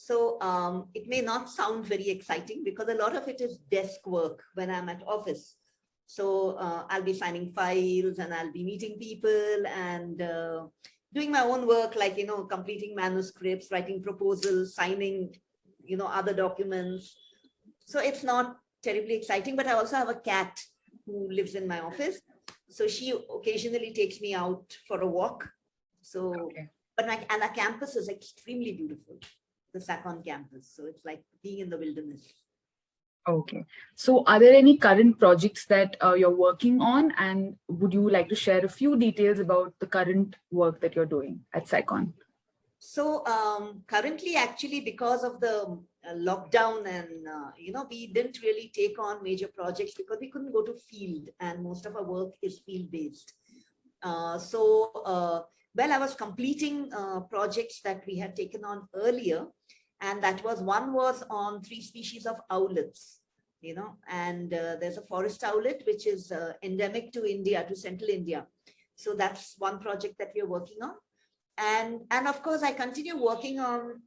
So it may not sound very exciting because a lot of it is desk work when I'm at office. So I'll be signing files and I'll be meeting people and doing my own work, like, completing manuscripts, writing proposals, signing, other documents. So it's not terribly exciting, but I also have a cat who lives in my office. So she occasionally takes me out for a walk. So, okay. And the campus is extremely beautiful, the SACON campus. So it's like being in the wilderness. Okay. So are there any current projects that you're working on, and would you like to share a few details about the current work that you're doing at SACON? So currently, actually, because of the lockdown and, we didn't really take on major projects because we couldn't go to field and most of our work is field based. Well, I was completing projects that we had taken on earlier. And that was, one was on 3 species of owlets, and there's a forest owlet, which is endemic to India, to central India. So that's one project that we are working on. And of course, I continue working on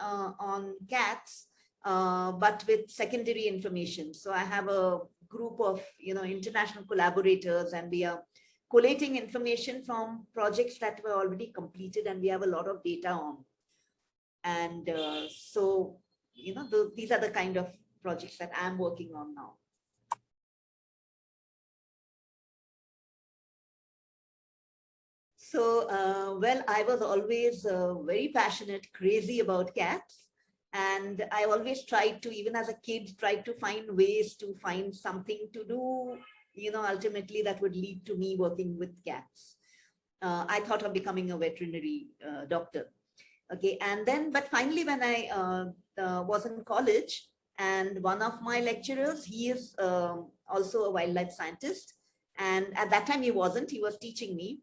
cats, but with secondary information. So I have a group of, international collaborators, and we are collating information from projects that were already completed and we have a lot of data on. And so, these are the kind of projects that I'm working on now. So, well, I was always very passionate, crazy about cats. And I always tried to, even as a kid, tried to find ways to find something to do, ultimately that would lead to me working with cats. I thought of becoming a veterinary doctor. Okay, and then, but finally, when I was in college, and one of my lecturers, he is also a wildlife scientist. And at that time, he wasn't, he was teaching me.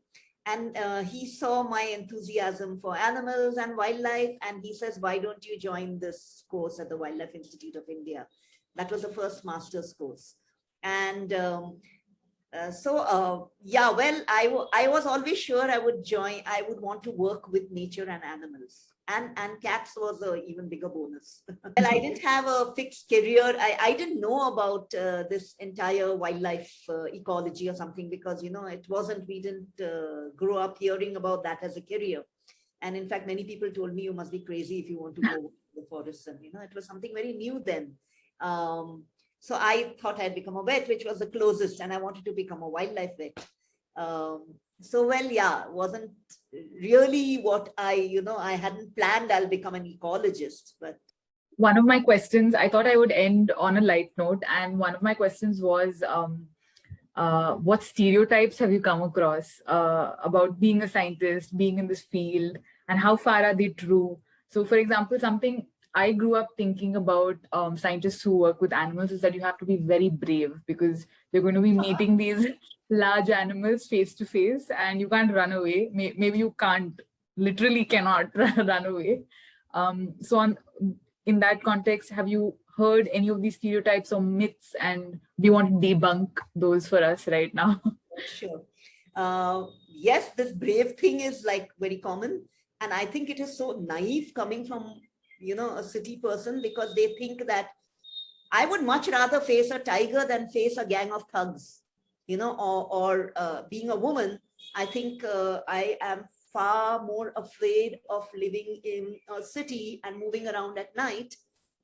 And he saw my enthusiasm for animals and wildlife. And he says, why don't you join this course at the Wildlife Institute of India? That was the first master's course. And yeah, well, I was always sure I would join, I would want to work with nature and animals. And cats was an even bigger bonus. Well, I didn't have a fixed career. I didn't know about this entire wildlife ecology or something because, it wasn't, we didn't grow up hearing about that as a career. And in fact, many people told me you must be crazy if you want to go to the forests. And, it was something very new then. So I thought I'd become a vet, which was the closest, and I wanted to become a wildlife vet. So, well, yeah, wasn't really what I hadn't planned I'll become an ecologist, but. One of my questions, I thought I would end on a light note. And one of my questions was, what stereotypes have you come across about being a scientist, being in this field, and how far are they true? So, for example, something I grew up thinking about scientists who work with animals is that you have to be very brave because you're going to be meeting these large animals face to face and you can't run away. Maybe you literally cannot run away. In that context, have you heard any of these stereotypes or myths, and do you want to debunk those for us right now? Sure. Yes, this brave thing is like very common. And I think it is so naive coming from, a city person, because they think that I would much rather face a tiger than face a gang of thugs, or being a woman. I think I am far more afraid of living in a city and moving around at night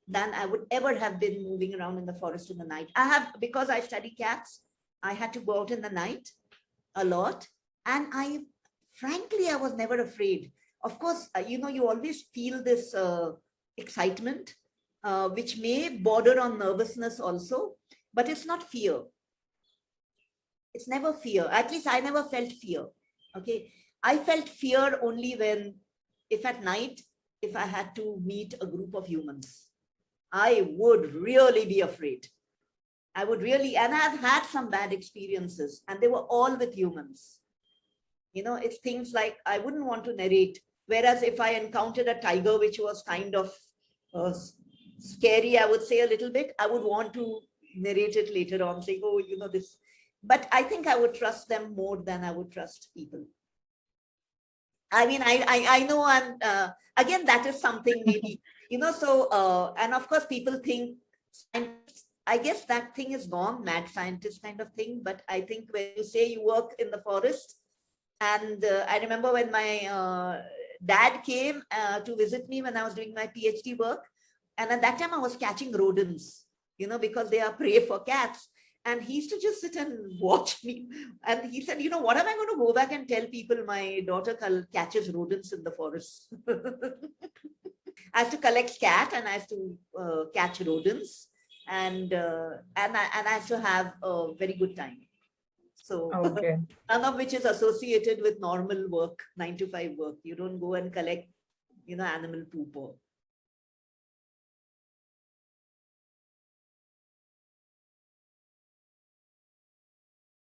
than I would ever have been moving around in the forest in the night. Because I study cats, I had to go out in the night a lot. And frankly, I was never afraid. Of course, you always feel this excitement, which may border on nervousness also, but it's not fear. It's never fear. At least I never felt fear. Okay. I felt fear only if at night, if I had to meet a group of humans, I would really be afraid. I would really, and I've had some bad experiences, and they were all with humans. It's things like I wouldn't want to narrate. Whereas if I encountered a tiger, which was kind of scary, I would say a little bit, I would want to narrate it later on, saying, oh, this. But I think I would trust them more than I would trust people. I mean, I know again, that is something maybe, And of course, people think, I guess that thing is gone, mad scientist kind of thing. But I think when you say you work in the forest, and I remember when my dad came to visit me when I was doing my PhD work. And at that time I was catching rodents, because they are prey for cats. And he used to just sit and watch me. And he said, what am I going to go back and tell people my daughter catches rodents in the forest? I have to collect cat and I have to catch rodents. And I have to have a very good time. So Okay. none of which is associated with normal work, 9 to 5 work. You don't go and collect, animal poop or